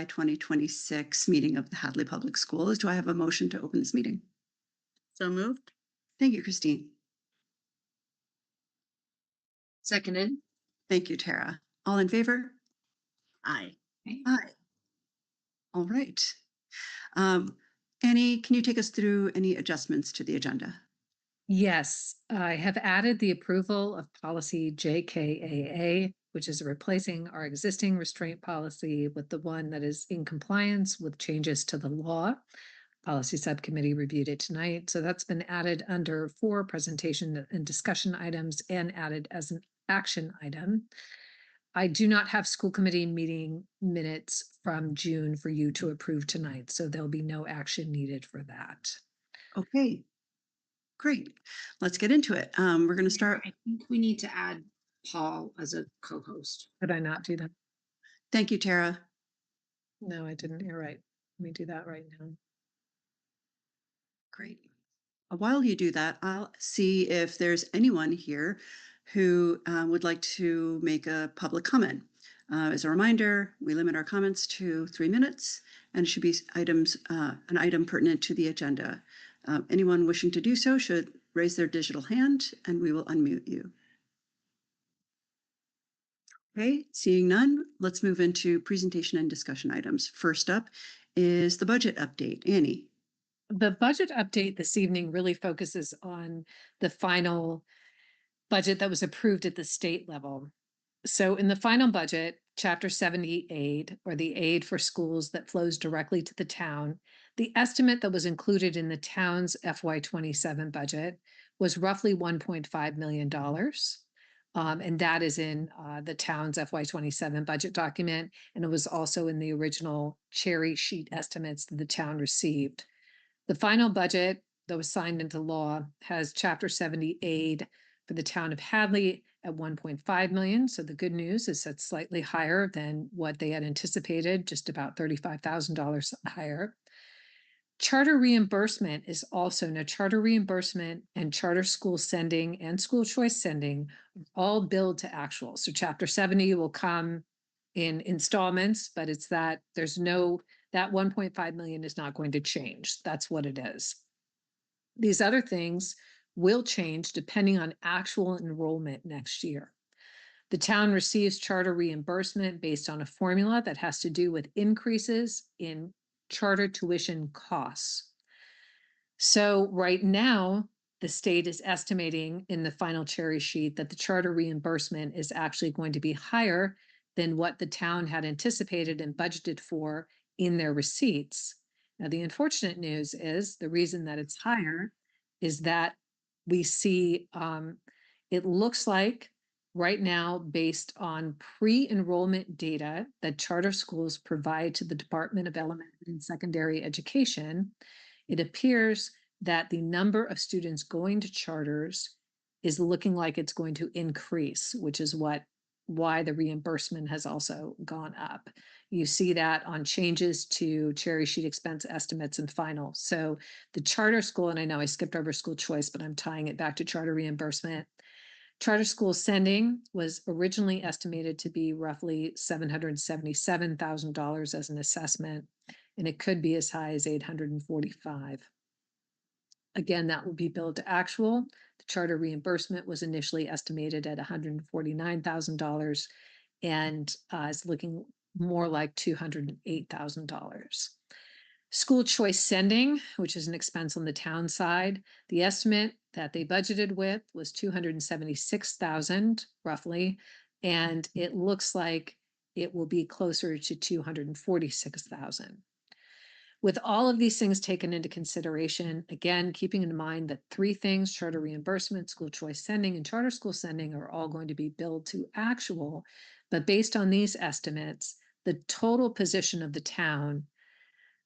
July 2026 meeting of the Hadley Public Schools. Do I have a motion to open this meeting? So moved. Thank you, Christine. Seconded. Thank you, Tara. All in favor? Aye. Aye. All right. Can you take us through any adjustments to the agenda? Yes, I have added the approval of policy JKAA, which is replacing our existing restraint policy with the one that is in compliance with changes to the law. Policy subcommittee reviewed it tonight. So that's been added under 4 presentation and discussion items and added as an action item. I do not have school committee meeting minutes from June for you to approve tonight, so there'll be no action needed for that. Okay, great. Let's get into it. We're going to start. I think we need to add Paul as a co-host. Did I not do that? Thank you, Tara. No, I didn't. You're right. Let me do that right now. Great. While you do that, I'll see if there's anyone here who would like to make a public comment. As a reminder, we limit our comments to 3 minutes and it should be an item pertinent to the agenda. Anyone wishing to do so should raise their digital hand and we will unmute you. Okay, seeing none, let's move into presentation and discussion items. First up is the budget update. Annie. The budget update this evening really focuses on the final budget that was approved at the state level. So in the final budget, Chapter 70 aid, or the aid for schools that flows directly to the town, the estimate that was included in the town's FY27 budget was roughly $1.5 million. And that is in the town's FY27 budget document. And it was also in the original cherry sheet estimates that the town received. The final budget that was signed into law has Chapter 70 aid for the town of Hadley at 1.5 million. So the good news is that's slightly higher than what they had anticipated, just about $35,000 higher. Charter reimbursement is also now charter reimbursement and charter school sending and school choice sending all billed to actual. So Chapter 70 will come in installments, but it's that there's no, that 1.5 million is not going to change. That's what it is. These other things will change depending on actual enrollment next year. The town receives charter reimbursement based on a formula that has to do with increases in charter tuition costs. So right now, the state is estimating in the final cherry sheet that the charter reimbursement is actually going to be higher than what the town had anticipated and budgeted for in their receipts. Now, the unfortunate news is the reason that it's higher is that we see it looks like right now, based on pre-enrollment data that charter schools provide to the Department of Elementary and Secondary Education, it appears that the number of students going to charters is looking like it's going to increase, which is why the reimbursement has also gone up. You see that on changes to cherry sheet expense estimates and final. So the charter school, and I know I skipped over school choice, but I'm tying it back to charter reimbursement. Charter school sending was originally estimated to be roughly $777,000 as an assessment, and it could be as high as $845,000. Again, that will be billed to actual. The charter reimbursement was initially estimated at $149,000 and is looking more like $208,000. School choice sending, which is an expense on the town side, the estimate that they budgeted with was $276,000 roughly, and it looks like it will be closer to $246,000. With all of these things taken into consideration, again, keeping in mind that 3 things, charter reimbursement, school choice sending, and charter school sending are all going to be billed to actual, but based on these estimates, the total position of the town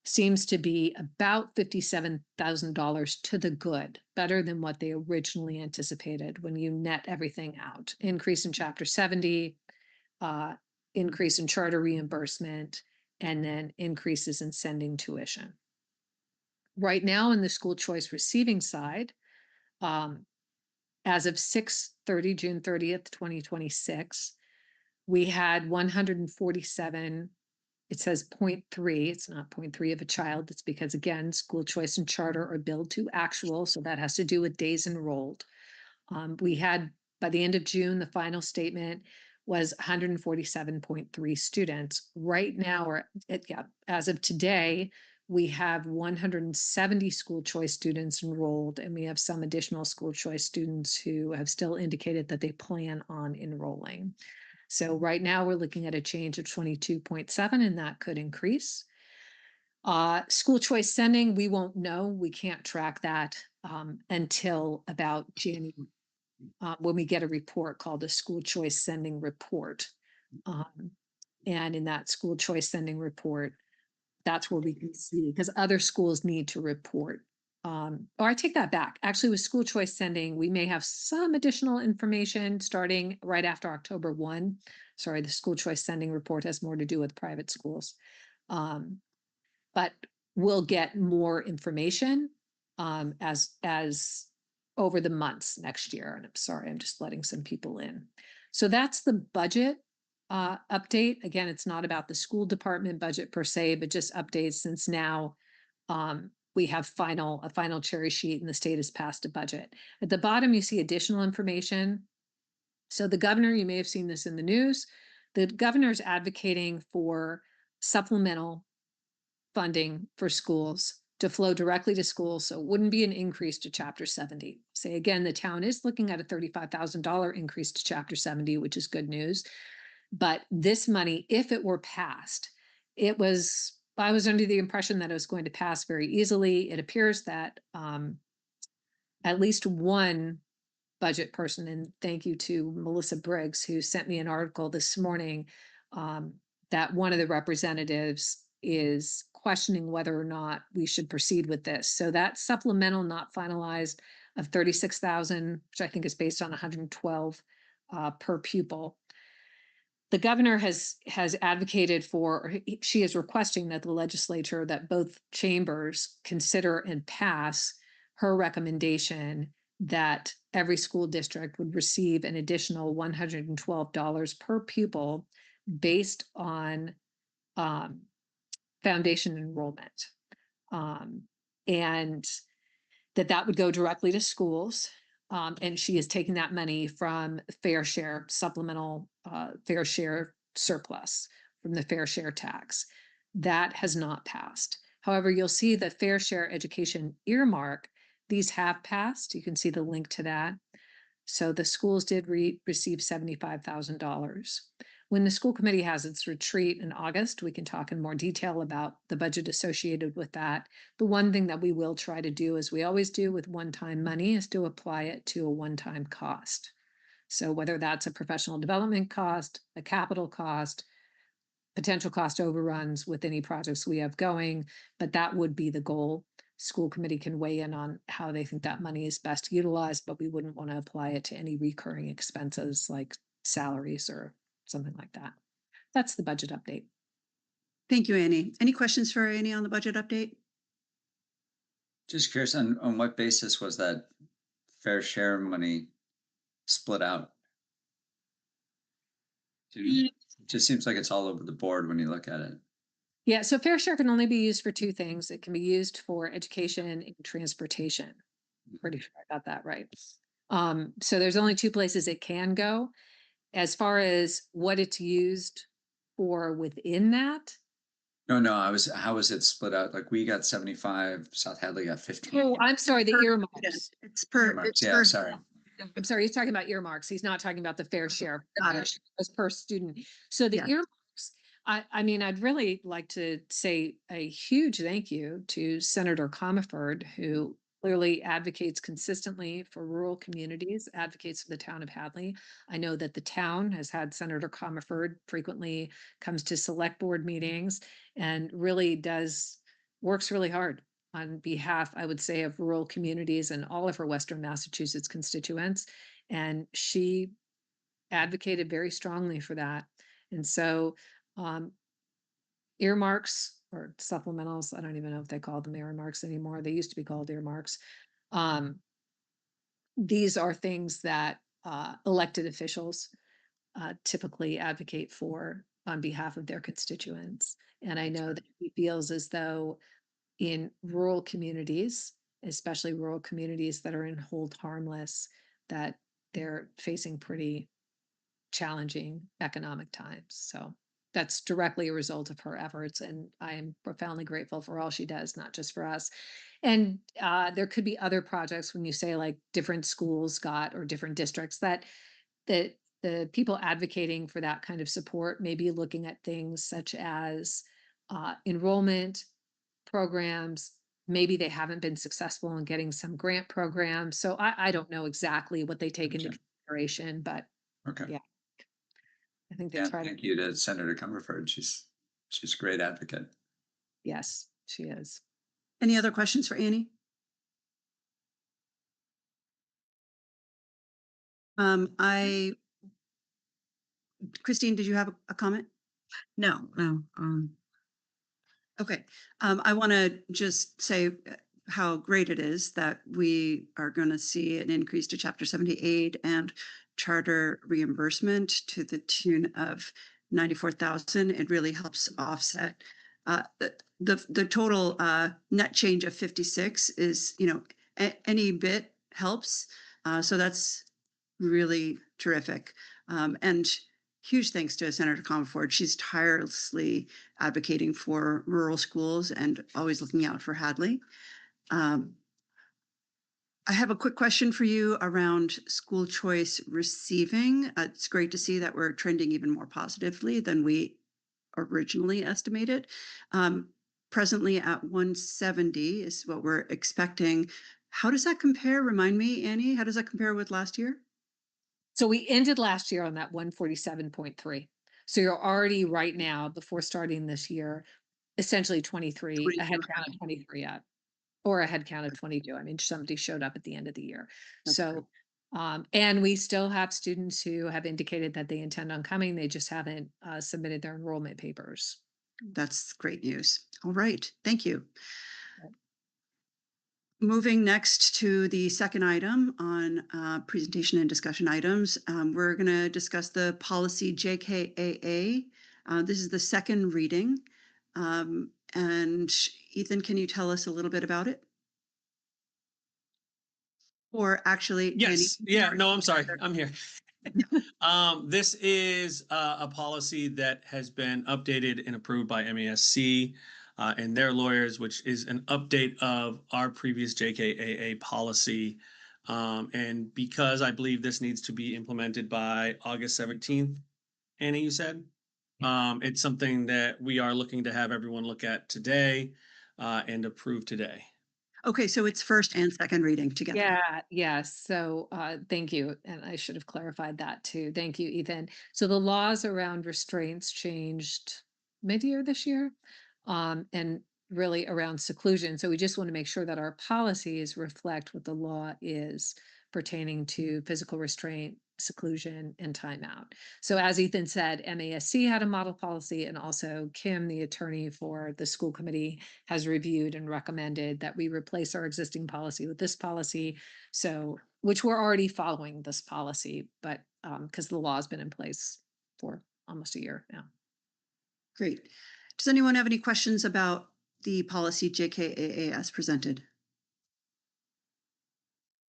seems to be about $57,000 to the good, better than what they originally anticipated when you net everything out. Increase in Chapter 70, increase in charter reimbursement, and then increases in sending tuition. Right now in the school choice receiving side, as of June 30th, 2026, we had 147 it says 0.3, it's not 0.3 of a child. It's because again, school choice and charter are billed to actual. So that has to do with days enrolled. We had, by the end of June, the final statement was 147.3 students. Right now, or as of today, we have 170 school choice students enrolled, and we have some additional school choice students who have still indicated that they plan on enrolling. So right now we're looking at a change of 22.7, and that could increase. School choice sending, we won't know. We can't track that until about January, when we get a report called a school choice sending report. And in that school choice sending report, that's where we can see, because other schools need to report. Or I take that back. Actually, with school choice sending, we may have some additional information starting right after October 1. Sorry, the school choice sending report has more to do with private schools. But we'll get more information as over the months next year. And I'm sorry, I'm just letting some people in. So that's the budget update. Again, it's not about the school department budget per se, but just updates since now we have a final cherry sheet and the state has passed a budget. At the bottom, you see additional information. So the governor, you may have seen this in the news, the governor is advocating for supplemental funding for schools to flow directly to schools. So it wouldn't be an increase to Chapter 70. Say again, the town is looking at a $35,000 increase to Chapter 70, which is good news. But this money, if it were passed, I was under the impression that it was going to pass very easily. It appears that at least one budget person, and thank you to Melissa Briggs, who sent me an article this morning, that one of the representatives is questioning whether or not we should proceed with this. So that supplemental not finalized of 36,000, which I think is based on 112 per pupil. The governor has advocated for, or she is requesting that the legislature, that both chambers consider and pass her recommendation that every school district would receive an additional $112 per pupil based on foundation enrollment. And that would go directly to schools. And she is taking that money from fair share, supplemental fair share surplus from the fair share tax. That has not passed. However, you'll see the fair share education earmark, these have passed. You can see the link to that. So the schools did receive $75,000. When the school committee has its retreat in August, we can talk in more detail about the budget associated with that. The one thing that we will try to do, as we always do with one-time money, is to apply it to a one-time cost. So whether that's a professional development cost, a capital cost, potential cost overruns with any projects we have going, but that would be the goal. School committee can weigh in on how they think that money is best utilized, but we wouldn't want to apply it to any recurring expenses like salaries or something like that. That's the budget update. Thank you, Annie. Any questions for Annie on the budget update? Just curious, on what basis was that fair share money split out? It just seems like it's all over the board when you look at it. Yeah, so fair share can only be used for two things. It can be used for education and transportation. Pretty sure I got that right. So there's only two places it can go. As far as what it's used for within that. No, how was it split out? Like we got 75, South Hadley got 15. Oh, I'm sorry, the earmarks. It's per. Earmarks, It's yeah, per- sorry. I'm sorry, he's talking about earmarks. He's not talking about the fair share. The Got fair it. share is per student. So the Yeah. earmarks, I mean, I'd really like to say a huge thank you to Senator Comerford, who clearly advocates consistently for rural communities, advocates for the town of Hadley. I know that the town has had Senator Comerford frequently comes to select board meetings and really works really hard on behalf, I would say, of rural communities and all of her Western Massachusetts constituents. And she advocated very strongly for that. And so earmarks or supplementals, I don't even know if they call them earmarks anymore. They used to be called earmarks. These are things that elected officials typically advocate for on behalf of their constituents. And I know that he feels as though in rural communities, especially rural communities that are in hold harmless, that they're facing pretty challenging economic times. So that's directly a result of her efforts. And I am profoundly grateful for all she does, not just for us. And there could be other projects when you say like different schools got or different districts that the people advocating for that kind of support may be looking at things such as enrollment programs. Maybe they haven't been successful in getting some grant programs. So I don't know exactly what they take into Okay. consideration, but Okay. yeah. I think they Yeah, try to, thank you to Senator Comerford. She's a great advocate. yes, she is. Any other questions for Annie? I, Christine, did you have a comment? No, no, Okay, I want to just say how great it is that we are going to see an increase to Chapter 78 and charter reimbursement to the tune of 94,000. It really helps offset the total net change of 56 is, any bit helps. So that's really terrific. And huge thanks to Senator Comerford. She's tirelessly advocating for rural schools and always looking out for Hadley. Um, I have a quick question for you around school choice receiving. It's great to see that we're trending even more positively than we originally estimated. Um, Presently at 170 is what we're expecting. How does that compare? Remind me, Annie, how does that compare with last year? So we ended last year on that 147.3. So you're already right now, before starting this year, essentially 23, a head count of 23 at, or a head count of 22. I mean, somebody showed up at the end of the year. That's So, and we still have students who have indicated that they intend on coming. They just haven't submitted their enrollment papers. That's great news. All right, thank you. Moving next to the second item on presentation and discussion items, we're going to discuss the policy JKAA. This is the second reading. And Ethan, can you tell us a little bit about it? Or actually, Annie? Yes. Yeah. No, I'm sorry. I'm here. This is a policy that has been updated and approved by MASC and their lawyers, which is an update of our previous JKAA policy. And because I believe this needs to be implemented by August 17th, Annie, you said, it's something that we are looking to have everyone look at today and approve today. Okay, so it's first and second reading together. Yeah, yes. So thank you. And I should have clarified that too. Thank you, Ethan. So the laws around restraints changed mid-year this year, and really around seclusion. So we just want to make sure that our policies reflect what the law is pertaining to physical restraint, seclusion, and timeout. So as Ethan said, MASC had a model policy, and also Kim, the attorney for the school committee, has reviewed and recommended that we replace our existing policy with this policy. So, which we're already following this policy, but because the law has been in place for almost a year now. Great. Does anyone have any questions about the policy JKAA as presented?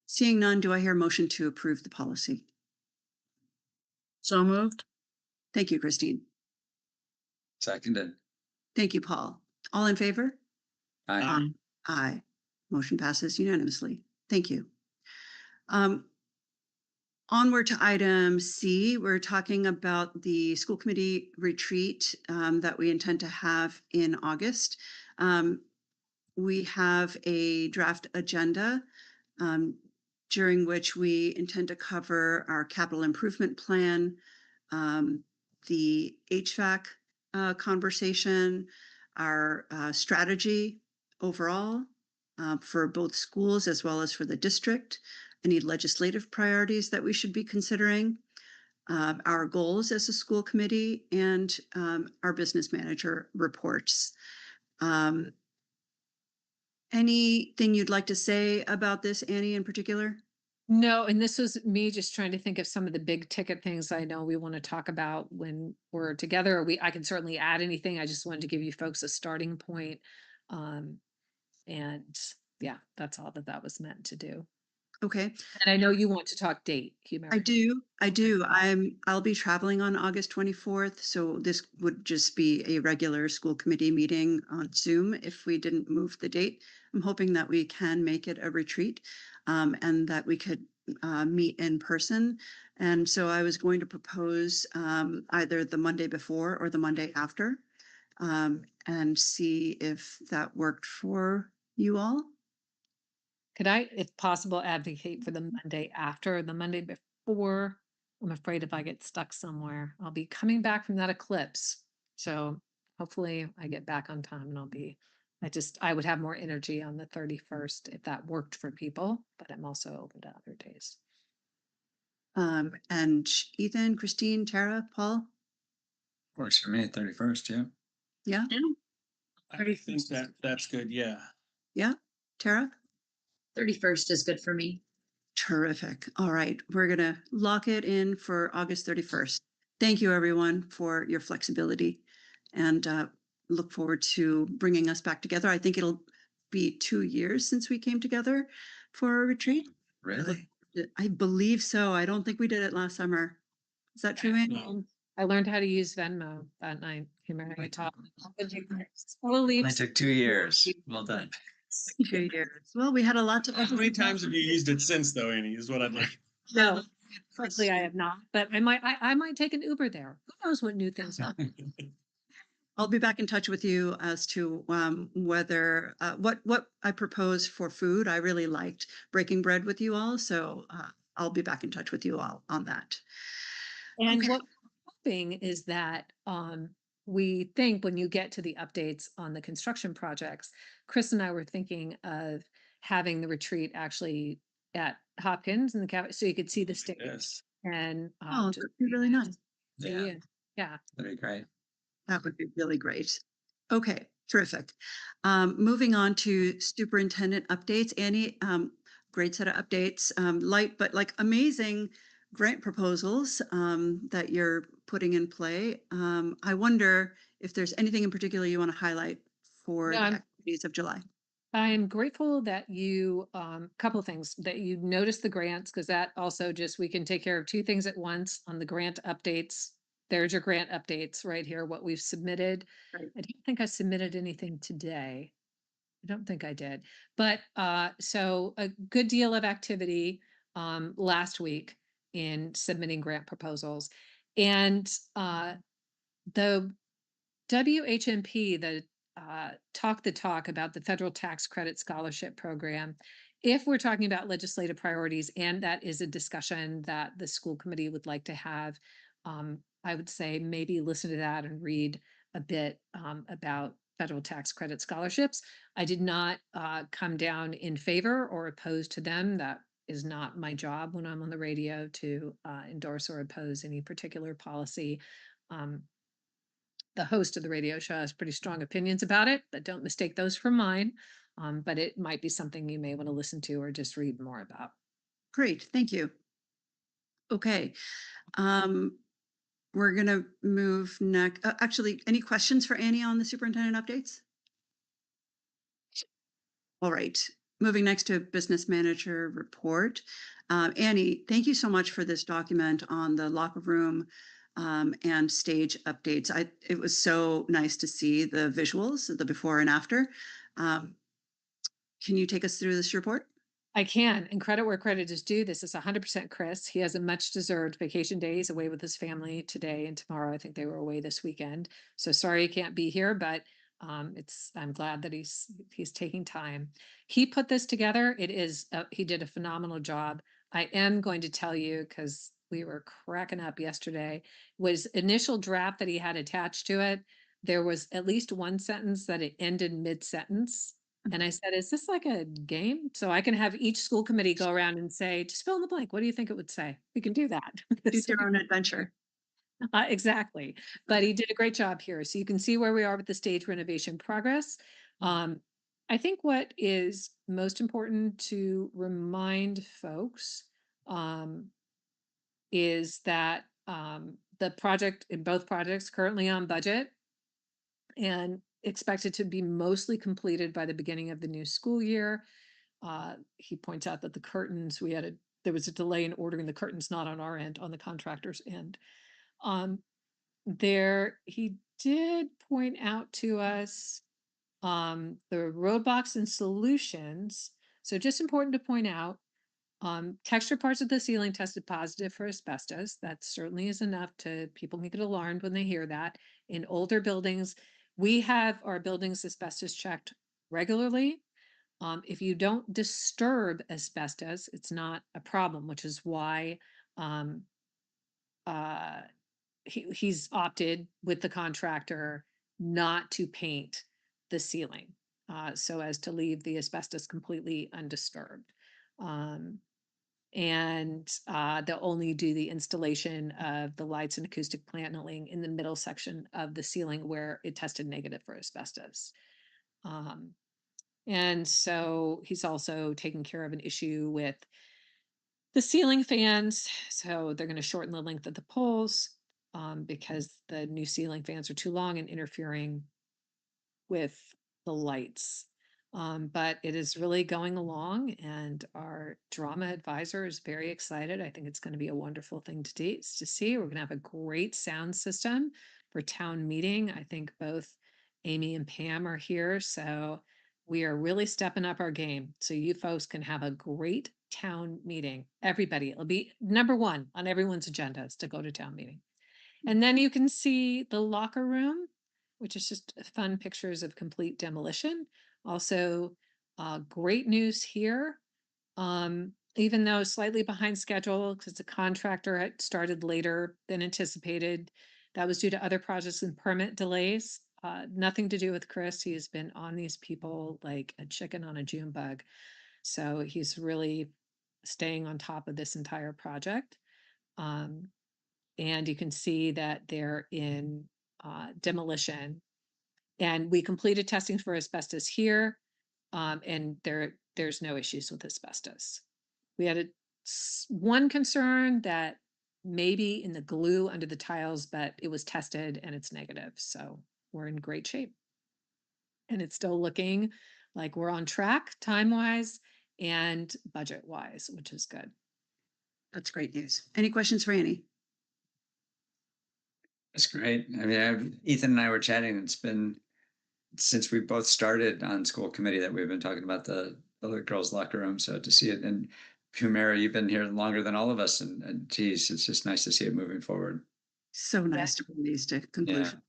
Seeing none, do I hear a motion to approve the policy? so moved. Thank you, Christine. Seconded. Thank you, Paul. All in favor? Aye. Aye. Motion passes unanimously. Thank you. Onward to item C, we're talking about the school committee retreat that we intend to have in August. We have a draft agenda during which we intend to cover our capital improvement plan, the HVAC conversation, our strategy overall for both schools as well as for the district, any legislative priorities that we should be considering, our goals as a school committee, and our business manager reports. Anything you'd like to say about this, Annie, in particular? No, and this was me just trying to think of some of the big ticket things I know we want to talk about when we're together. I can certainly add anything. I just wanted to give you folks a starting point. Um, and yeah, that's all that that was meant to do. Okay. And I know you want to talk date, Hugh. I do. I do. I'll be traveling on August 24th, so this would just be a regular school committee meeting on Zoom if we didn't move the date. I'm hoping that we can make it a retreat, and that we could meet in person. And so I was going to propose either the Monday before or the Monday after, and see if that worked for you all. Could I, if possible, advocate for the Monday after, the Monday before? I'm afraid if I get stuck somewhere, I'll be coming back from that eclipse. So hopefully I get back on time and I would have more energy on the 31st if that worked for people, but I'm also open to other days. And Ethan, Christine, Tara, Paul, Works for me, 31st, yeah. yeah, I think that that's good. Yeah. yeah, Tara? 31st is good for me. Terrific. All right, we're gonna lock it in for August 31st. Thank you, everyone, for your flexibility, and look forward to bringing us back together. I think it'll be 2 years since we came together for a retreat. Really? I believe so. I don't think we did it last summer. Is that true, Annie? No. I learned how to use Venmo that night. You remember I taught. Only took 2 years. Well done. 2 years. Well, we had a lot to. How many times have you used it since, though, Annie? Is what I'd like. No, luckily I have not, but I might take an Uber there. Who knows what new things are. I'll be back in touch with you as to whether what I propose for food. I really liked breaking bread with you all, so I'll be back in touch with you all on that. And Okay. what we're hoping is that we think when you get to the updates on the construction projects, Chris and I were thinking of having the retreat actually at Hopkins in the so you could see the stage Yes. and Oh, just that'd be really nice. see Yeah, and- yeah. that'd be great. That would be really great. Okay, terrific. Moving on to superintendent updates. Annie, great set of updates. Light, but like amazing grant proposals that you're putting in play. I wonder if there's anything in particular you want to highlight for No, the I'm activities of July. I'm grateful that you, couple things, that you noticed the grants, because that also just, we can take care of two things at once on the grant updates. There's your grant updates right here, what we've submitted. Right. I don't think I submitted anything today. I don't think I did, but so a good deal of activity last week in submitting grant proposals. And the WHMP, the talk the talk about the federal tax credit scholarship program. If we're talking about legislative priorities, and that is a discussion that the school committee would like to have, I would say maybe listen to that and read a bit about federal tax credit scholarships. I did not come down in favor or opposed to them. That is not my job when I'm on the radio to endorse or oppose any particular policy. The host of the radio show has pretty strong opinions about it, but don't mistake those for mine. But it might be something you may want to listen to or just read more about. Great, thank you. Okay. We're gonna move next. Actually, any questions for Annie on the superintendent updates? All right, moving next to business manager report. Annie, thank you so much for this document on the locker room and stage updates. It was so nice to see the visuals, the before and after. Can you take us through this report? I can, and credit where credit is due. This is 100% Chris. He has a much deserved vacation day. He's away with his family today and tomorrow. I think they were away this weekend. So sorry he can't be here, but I'm glad that he's taking time. He put this together. He did a phenomenal job. I am going to tell you, because we were cracking up yesterday, was initial draft that he had attached to it. There was at least one sentence that it ended mid-sentence. And I said, is this like a game? So I can have each school committee go around and say, just fill in the blank. What do you think it would say? We can do that. Choose your own adventure. Exactly. But he did a great job here. So you can see where we are with the stage renovation progress. I think what is most important to remind folks is that the project in both projects currently on budget and expected to be mostly completed by the beginning of the new school year. He points out that the curtains, there was a delay in ordering the curtains, not on our end, on the contractor's end. He did point out to us the roadblocks and solutions. So just important to point out, texture parts of the ceiling tested positive for asbestos. That certainly is enough to people get alarmed when they hear that. In older buildings, we have our buildings asbestos checked regularly. If you don't disturb asbestos, it's not a problem, which is why he's opted with the contractor not to paint the ceiling so as to leave the asbestos completely undisturbed. And they'll only do the installation of the lights and acoustic paneling in the middle section of the ceiling where it tested negative for asbestos. And so he's also taking care of an issue with the ceiling fans. So they're going to shorten the length of the poles because the new ceiling fans are too long and interfering with the lights. But it is really going along, and our drama advisor is very excited. I think it's going to be a wonderful thing to see. We're going to have a great sound system for town meeting. I think both Amy and Pam are here, so we are really stepping up our game. So you folks can have a great town meeting. Everybody, it'll be number one on everyone's agendas to go to town meeting. And then you can see the locker room, which is just fun pictures of complete demolition. Also, great news here. Even though slightly behind schedule because the contractor had started later than anticipated, that was due to other projects and permit delays. Nothing to do with Chris. He has been on these people like a chicken on a June bug. So he's really staying on top of this entire project. And you can see that they're in demolition. And we completed testing for asbestos here, and there's no issues with asbestos. We had one concern that maybe in the glue under the tiles, but it was tested and it's negative. So we're in great shape. And it's still looking like we're on track time-wise and budget-wise, which is good. That's great news. Any questions for Annie? That's great. I mean, Ethan and I were chatting. It's been since we both started on school committee that we've been talking about the girls' locker room. So to see it, and Humira, you've been here longer than all of us, and geez, it's just nice to see it moving forward. So nice to bring these to conclusion.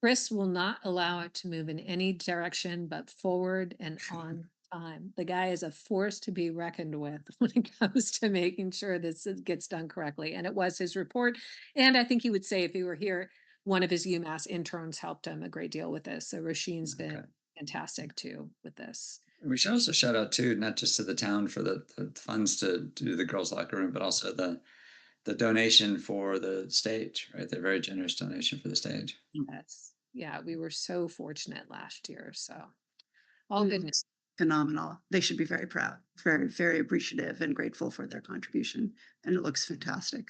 Chris will not allow it to move in any direction but forward and on time. The guy is a force to be reckoned with when it comes to making sure this gets done correctly. And it was his report. And I think he would say if he were here, one of his UMass interns helped him a great deal with this. So Rasheen's been fantastic too with this. We should also shout out too, not just to the town for the funds to do the girls' locker room, but also the donation for the stage, right? The very generous donation for the stage. Yes. Yeah, we were so fortunate last year. So all good news. Phenomenal. They should be very proud, very, very appreciative and grateful for their contribution. And it looks fantastic.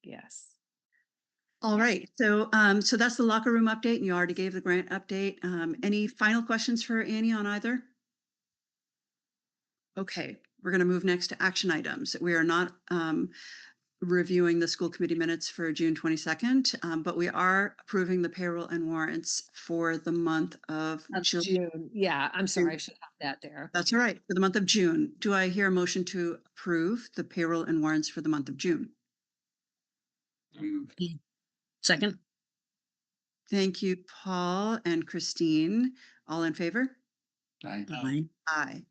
Yes. All right. So so that's the locker room update, and you already gave the grant update. Any final questions for Annie on either? Okay, we're going to move next to action items. We are not reviewing the school committee minutes for June 22nd, but we are approving the payroll and warrants for the month of June. Yeah, I'm sorry, I should have that there. That's all right. For the month of June. Do I hear a motion to approve the payroll and warrants for the month of June? Second. Thank you, Paul and Christine. All in favor? Aye. Aye.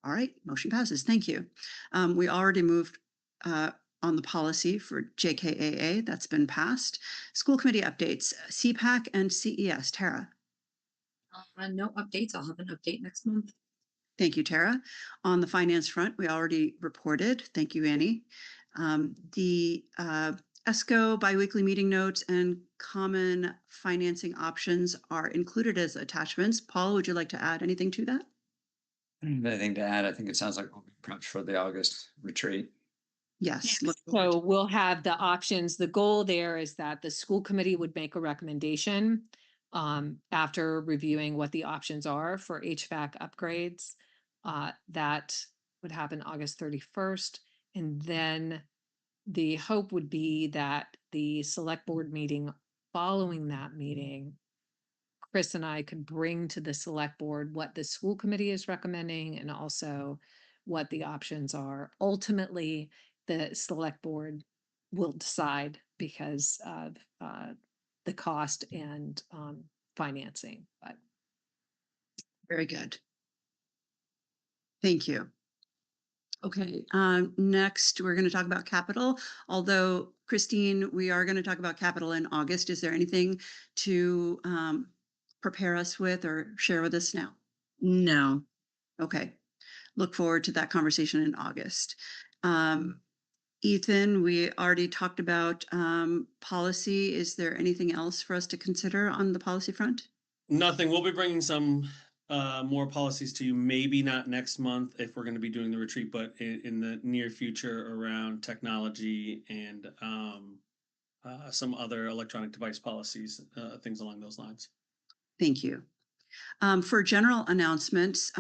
All right, motion passes. Thank you. We already moved on the policy for JKAA. That's been passed. School committee updates, CPAC and CES. Tara. No updates. I'll have an update next month. Thank you, Tara. On the finance front, we already reported. Thank you, Annie. The ESCO biweekly meeting notes and common financing options are included as attachments. Paul, would you like to add anything to that? I don't have anything to add. I think it sounds like we'll be prepped for the August retreat. Yes. Look forward So we'll have the options. The goal there is that the school committee would make a recommendation after reviewing what the options are for HVAC upgrades. That would happen August 31st. And then the hope would be that the select board meeting following that meeting, Chris and I could bring to the select board what the school committee is recommending and also what the options are. Ultimately, the select board will decide because of the cost and financing. But Very good. Thank you. Okay, next we're going to talk about capital. Although Christine, we are going to talk about capital in August. Is there anything to prepare us with or share with us now? No. Okay, look forward to that conversation in August. Ethan, we already talked about policy. Is there anything else for us to consider on the policy front? Nothing. We'll be bringing some more policies to you, maybe not next month if we're going to be doing the retreat, but in the near future around technology and some other electronic device policies, things along those lines. Thank you. For general announcements,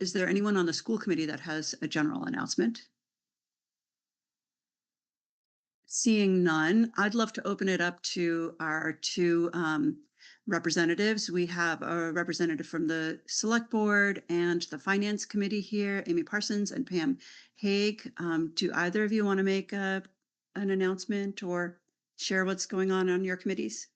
is there anyone on the school committee that has a general announcement? Seeing none, I'd love to open it up to our two representatives. We have a representative from the select board and the finance committee here, Amy Parsons and Pam Haig. Do either of you want to make an announcement or share what's going on your committees?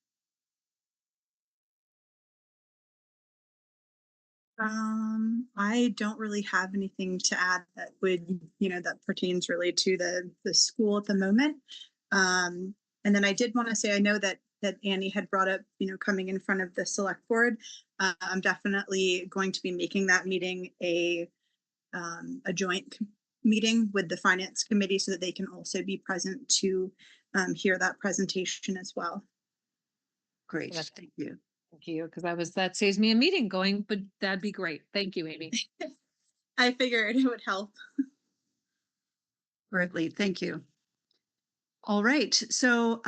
I don't really have anything to add that would, that pertains really to the school at the moment. And then I did want to say, I know that Annie had brought up, coming in front of the select board. I'm definitely going to be making that meeting a joint meeting with the finance committee so that they can also be present to hear that presentation as well. Great, That's- thank you. thank you, because that saves me a meeting going, but that'd be great. Thank you, Amy. I figured it would help. Greatly, thank you. All right, so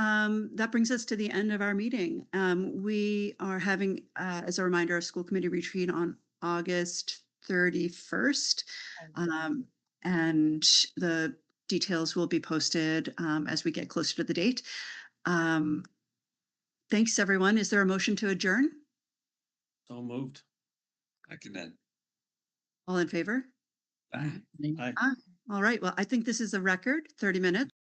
that brings us to the end of our meeting. We are having, as a reminder, a school committee retreat on August 31st. And the details will be posted as we get closer to the date. Thanks, everyone. Is there a motion to adjourn? So moved. I can then. All in favor? Bye. Aye. All right, well, I think this is a record, 30 minutes.